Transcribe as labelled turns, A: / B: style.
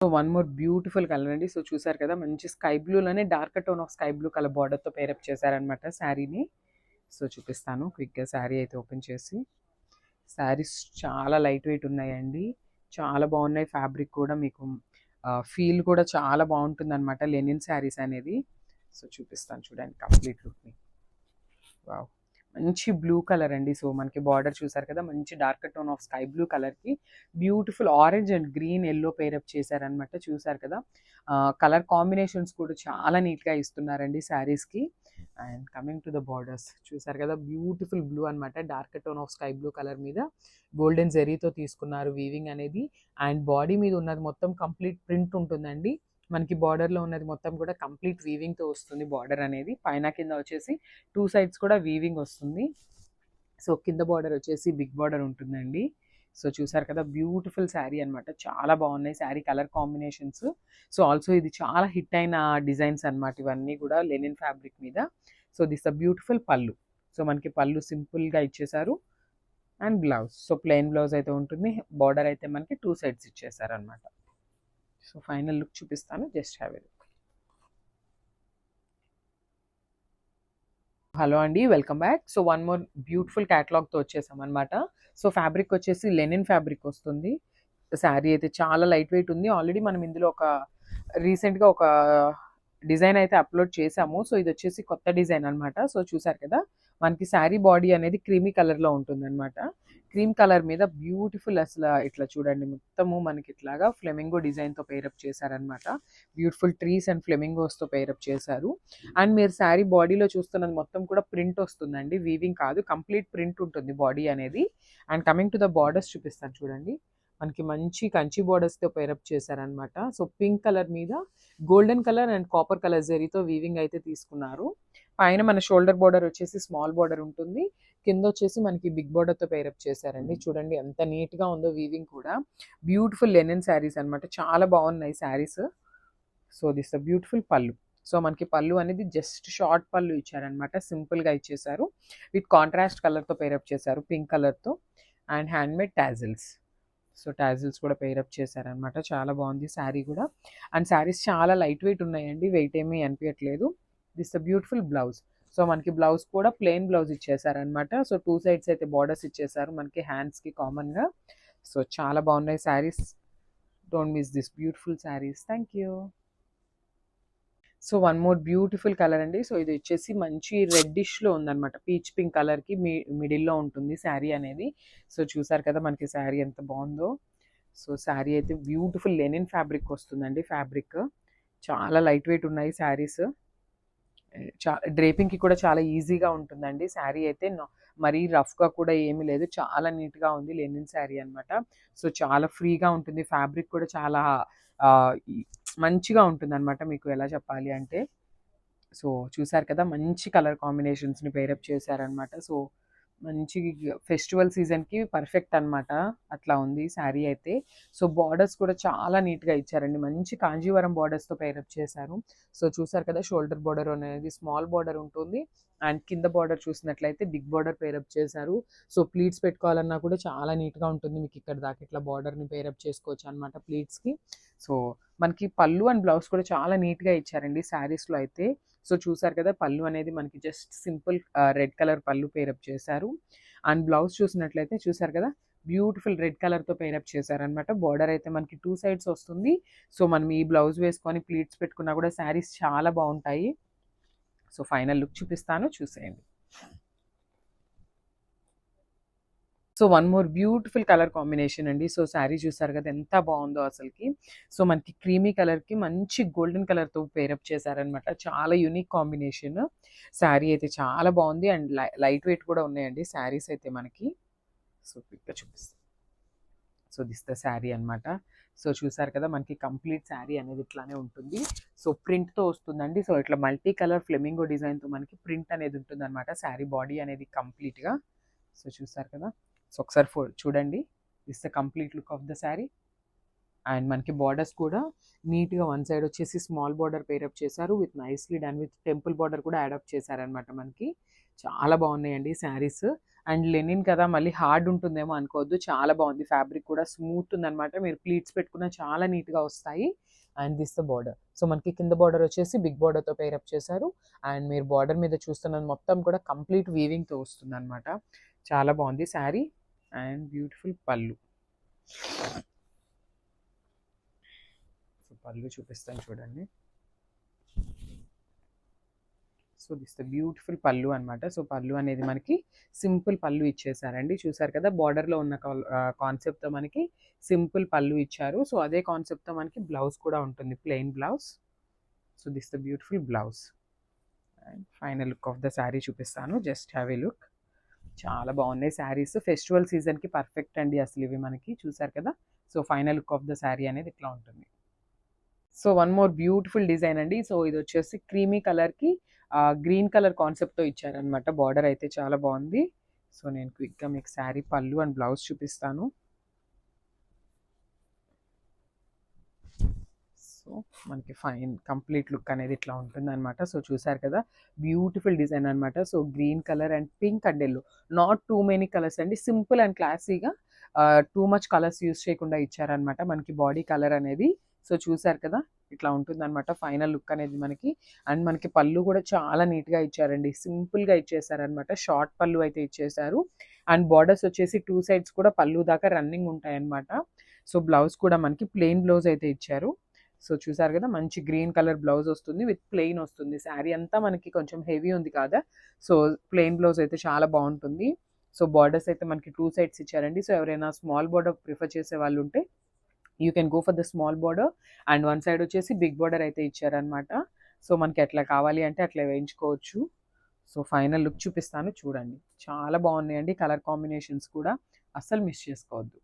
A: So one more beautiful colour అండి. So చూసారు కదా, మంచి స్కై బ్లూలోనే dark tone of sky blue colour బార్డర్తో పేరప్ చేశారనమాట శారీని. సో చూపిస్తాను క్విక్గా శారీ అయితే ఓపెన్ చేసి. శారీస్ చాలా లైట్ వెయిట్ ఉన్నాయండి, చాలా బాగున్నాయి. ఫ్యాబ్రిక్ కూడా మీకు ఫీల్ కూడా చాలా బాగుంటుంది అనమాట, లెనిన్ శారీస్ అనేది. సో చూపిస్తాను చూడండి కంప్లీట్ లుక్ని. వావ్, మంచి బ్లూ కలర్ అండి. సో మనకి బార్డర్ చూసారు కదా, మంచి dark tone of sky blue కలర్కి beautiful orange and green yellow pair up చేశారనమాట. చూసారు కదా, కలర్ కాంబినేషన్స్ కూడా చాలా నీట్గా ఇస్తున్నారండి శారీస్కి. And coming to the borders చూసారు కదా, బ్యూటిఫుల్ బ్లూ అనమాట, dark tone of sky blue colour మీద గోల్డెన్ జెరీతో తీసుకున్నారు వీవింగ్ అనేది. అండ్ బాడీ మీద ఉన్నది మొత్తం కంప్లీట్ ప్రింట్ ఉంటుందండి. మనకి బార్డర్లో ఉన్నది మొత్తం కూడా కంప్లీట్ వీవింగ్తో వస్తుంది బార్డర్ అనేది. పైన కింద వచ్చేసి 2 సైడ్స్ కూడా వీవింగ్ వస్తుంది. సో కింద బార్డర్ వచ్చేసి బిగ్ బార్డర్ ఉంటుందండి. సో చూసారు కదా, బ్యూటిఫుల్ శారీ అనమాట, చాలా బాగున్నాయి sari colour combinations. So also ఇది చాలా హిట్ అయిన డిజైన్స్ అనమాట ఇవన్నీ కూడా లెనిన్ ఫ్యాబ్రిక్ మీద. So this uh beautiful pallu. So మనకి పళ్ళు సింపుల్గా ఇచ్చేసారు. And blouse, so plain blouse అయితే ఉంటుంది. బార్డర్ అయితే మనకి 2 సైడ్స్ ఇచ్చేసారు అనమాట. సో ఫైనల్ లుక్ చూపిస్తాను, just have a look. Hello అండి, welcome back. So one more beautiful క్యాటలాగ్తో వచ్చేసాం అనమాట. సో ఫ్యాబ్రిక్ వచ్చేసి లెనిన్ ఫ్యాబ్రిక్ వస్తుంది. శారీ అయితే చాలా లైట్ వెయిట్ ఉంది. ఆల్రెడీ మనం ఇందులో రీసెంట్గా ఒక డిజైన్ అయితే అప్లోడ్ చేసాము. సో ఇది వచ్చేసి కొత్త డిజైన్ అనమాట. సో చూసారు కదా, మనకి శారీ బాడీ అనేది క్రీమీ కలర్లో ఉంటుంది అనమాట. క్రీమ్ కలర్ మీద బ్యూటిఫుల్ అసలు ఇట్లా చూడండి, మొత్తము మనకి ఇట్లాగా ఫ్లెమింగో డిజైన్తో పేరప్ చేశారనమాట. బ్యూటిఫుల్ ట్రీస్ అండ్ ఫ్లెమింగోస్తో పేరప్ చేశారు. అండ్ మీరు శారీ బాడీలో చూస్తున్నది మొత్తం కూడా ప్రింట్ వస్తుందండి, వీవింగ్ కాదు, కంప్లీట్ ప్రింట్ ఉంటుంది బాడీ అనేది. And coming to the borders చూపిస్తాను చూడండి, మనకి మంచి కంచి బార్డర్స్తో పేరప్ చేశారనమాట. సో పింక్ కలర్ మీద golden colour and copper colour జరీతో వీవింగ్ అయితే తీసుకున్నారు. పైన మన షోల్డర్ బార్డర్ వచ్చేసి స్మాల్ బార్డర్ ఉంటుంది, కింద వచ్చేసి మనకి బిగ్ బార్డర్తో పేరప్ చేశారండి. చూడండి ఎంత నీట్గా ఉందో వీవింగ్ కూడా. బ్యూటిఫుల్ లెనిన్ శారీస్ అనమాట, చాలా బాగున్నాయి saris. So this uh beautiful pallu. So మనకి పళ్ళు అనేది జస్ట్ షార్ట్ పళ్ళు ఇచ్చారనమాట, సింపుల్గా ఇచ్చేసారు. విత్ కాంట్రాస్ట్ కలర్తో పేరప్ చేశారు, పింక్ కలర్తో. And handmade tassels. So tassels కూడా పేరప్ చేశారనమాట, చాలా బాగుంది శారీ కూడా. అండ్ శారీస్ చాలా లైట్ వెయిట్ ఉన్నాయండి, వెయిట్ ఏమీ అనిపించట్లేదు. This uh beautiful blouse. So మనకి బ్లౌజ్ కూడా ప్లెయిన్ బ్లౌజ్ ఇచ్చేసారనమాట. సో 2 సైడ్స్ అయితే బార్డర్స్ ఇచ్చేసారు మనకి హ్యాండ్స్కి కామన్గా. సో చాలా బాగున్నాయి saris. Don't miss this beautiful saris. Thank you. So one more beautiful colour అండి. సో ఇది వచ్చేసి మంచి రెడ్డిష్లో ఉందన్నమాట, పీచ్ పింక్ కలర్కి మిడిల్లో ఉంటుంది శారీ అనేది. సో చూసారు కదా మనకి శారీ ఎంత బాగుందో. సో శారీ అయితే బ్యూటిఫుల్ లెనిన్ ఫ్యాబ్రిక్ వస్తుందండి. ఫ్యాబ్రిక్ చాలా లైట్ వెయిట్ ఉన్నాయి శారీస్. డ్రేపింగ్కి కూడా చాలా ఈజీగా ఉంటుందండి శారీ అయితే. మరీ రఫ్గా కూడా ఏమీ లేదు, చాలా నీట్గా ఉంది లెనిన్ శారీ అనమాట. సో చాలా ఫ్రీగా ఉంటుంది, ఫ్యాబ్రిక్ కూడా చాలా మంచిగా ఉంటుంది అనమాట. మీకు ఎలా చెప్పాలి అంటే, సో చూసారు కదా, మంచి కలర్ కాంబినేషన్స్ని పేరప్ చేశారనమాట. సో మంచి ఫెస్టివల్ సీజన్కి పర్ఫెక్ట్ అనమాట, అట్లా ఉంది శారీ అయితే. సో బార్డర్స్ కూడా చాలా నీట్గా ఇచ్చారండి, మంచి కాంజీవరం బార్డర్స్తో పేరప్ చేశారు. సో చూసారు కదా, షోల్డర్ బార్డర్ అనేది స్మాల్ బార్డర్ ఉంటుంది. అండ్ కింద బార్డర్ చూసినట్లయితే బిగ్ బార్డర్ పేరప్ చేశారు. సో ప్లీట్స్ పెట్టుకోవాలన్నా కూడా చాలా నీట్గా ఉంటుంది, మీకు ఇక్కడ దాకా ఇట్లా బార్డర్ని పేరప్ చేసుకోవచ్చు అనమాట ప్లీట్స్కి. సో మనకి పళ్ళు అండ్ బ్లౌజ్ కూడా చాలా నీట్గా ఇచ్చారండి శారీస్లో అయితే. సో చూసారు కదా, పళ్ళు అనేది మనకి జస్ట్ సింపుల్ రెడ్ కలర్ పళ్ళు పేరప్ చేశారు. అండ్ బ్లౌజ్ చూసినట్లయితే చూసారు కదా, బ్యూటిఫుల్ రెడ్ కలర్తో పేరప్ చేశారనమాట. బార్డర్ అయితే మనకి 2 సైడ్స్ వస్తుంది. సో మనం ఈ బ్లౌజ్ వేసుకొని ప్లీట్స్ పెట్టుకున్నా కూడా శారీస్ చాలా బాగుంటాయి. సో ఫైనల్ లుక్ చూపిస్తాను, చూసేయండి. So one more beautiful colour combination అండి. సో శారీ చూసారు కదా ఎంత బాగుందో అసలుకి. సో మనకి క్రీమీ కలర్కి మంచి గోల్డెన్ కలర్తో పేరప్ చేశారనమాట, చాలా యూనిక్ కాంబినేషన్. శారీ అయితే చాలా బాగుంది. అండ్ లైట్ వెయిట్ కూడా ఉన్నాయండి శారీస్ అయితే మనకి. సో క్విక్గా చూపిస్తాను. సో దిస్ ద శారీ అనమాట. సో చూసారు కదా, మనకి కంప్లీట్ శారీ అనేది ఇట్లానే ఉంటుంది. సో ప్రింట్తో వస్తుందండి. సో ఇట్లా మల్టీ కలర్ ఫ్లెమింగో డిజైన్తో మనకి ప్రింట్ అనేది ఉంటుంది అనమాట శారీ బాడీ అనేది కంప్లీట్గా. సో చూసారు కదా, సో ఒకసారి చూడండి, this the complete look of the sari. And మనకి బార్డర్స్ కూడా నీట్గా వన్ సైడ్ వచ్చేసి స్మాల్ బార్డర్ పేరప్ చేశారు, with nicely done with temple border కూడా యాడప్ చేశారనమాట మనకి. చాలా బాగున్నాయండి శారీస్. అండ్ లెనిన్ కదా మళ్ళీ హార్డ్ ఉంటుందేమో అనుకోవద్దు, చాలా బాగుంది. ఫ్యాబ్రిక్ కూడా స్మూత్ ఉందనమాట. మీరు ప్లీట్స్ పెట్టుకున్న చాలా నీట్గా వస్తాయి. And this the border. So మనకి కింద బార్డర్ వచ్చేసి బిగ్ బార్డర్తో పేరప్ చేశారు. అండ్ మీరు బార్డర్ మీద చూస్తున్నది మొత్తం కూడా కంప్లీట్ వీవింగ్తో వస్తుంది అనమాట. చాలా బాగుంది sari. And beautiful pallu. So పళ్ళు చూపిస్తాను చూడండి. సో దిస్ ద బ్యూటిఫుల్ పళ్ళు అనమాట. సో పళ్ళు అనేది మనకి సింపుల్ పళ్ళు ఇచ్చేసారండి. చూసారు కదా బార్డర్లో ఉన్న కాన్సెప్ట్తో మనకి సింపుల్ పళ్ళు ఇచ్చారు. సో అదే కాన్సెప్ట్తో మనకి బ్లౌజ్ కూడా ఉంటుంది, plain blouse. So this the beautiful blouse. And final look of the sari చూపిస్తాను, జస్ట్ హ్యావ్ ఏ లుక్. చాలా బాగున్నాయి శారీస్. ఫెస్టివల్ సీజన్కి పర్ఫెక్ట్ అండి అసలు ఇవి మనకి. చూసారు కదా. So final look of the sari అనేది ఇట్లా ఉంటుంది. So one more beautiful design అండి. సో ఇది వచ్చేసి క్రీమీ కలర్కి గ్రీన్ కలర్ కాన్సెప్ట్తో ఇచ్చారనమాట. బార్డర్ అయితే చాలా బాగుంది. సో నేను క్విక్గా మీకు శారీ పళ్ళు అండ్ బ్లౌజ్ చూపిస్తాను. సో మనకి ఫైన్ కంప్లీట్ లుక్ అనేది ఇట్లా ఉంటుంది అనమాట. సో చూసారు కదా బ్యూటిఫుల్ డిజైన్ అనమాట. So green colour and pink and yellow, not too many colours అండి, సింపుల్ అండ్ క్లాసీగా టూ మచ్ కలర్స్ యూస్ చేయకుండా ఇచ్చారనమాట మనకి బాడీ కలర్ అనేది. సో చూసారు కదా ఇట్లా ఉంటుంది అనమాట ఫైనల్ లుక్ అనేది మనకి. అండ్ మనకి పళ్ళు కూడా చాలా నీట్గా ఇచ్చారండి, సింపుల్గా ఇచ్చేసారనమాట. షార్ట్ పళ్ళు అయితే ఇచ్చేసారు. అండ్ బార్డర్స్ వచ్చేసి టూ సైడ్స్ కూడా పళ్ళు దాకా రన్నింగ్ ఉంటాయన్నమాట. సో బ్లౌజ్ కూడా మనకి ప్లెయిన్ బ్లౌజ్ అయితే ఇచ్చారు. సో చూసారు కదా మంచి గ్రీన్ కలర్ బ్లౌజ్ వస్తుంది, విత్ ప్లెయిన్ వస్తుంది. శారీ అంతా మనకి కొంచెం హెవీ ఉంది కదా, సో ప్లెయిన్ బ్లౌజ్ అయితే చాలా బాగుంటుంది. సో బార్డర్స్ అయితే మనకి టూ సైడ్స్ ఇచ్చారండి. సో ఎవరైనా స్మాల్ బార్డర్ ప్రిఫర్ చేసే వాళ్ళు ఉంటే you can go for the small border. And one side వచ్చేసి బిగ్ బార్డర్ అయితే ఇచ్చారనమాట. సో మనకి ఎట్లా కావాలి అంటే అట్లా వేయించుకోవచ్చు. సో ఫైనల్ లుక్ చూపిస్తాను చూడండి. చాలా బాగున్నాయండి కలర్ కాంబినేషన్స్ కూడా, అస్సలు మిస్ చేసుకోవద్దు.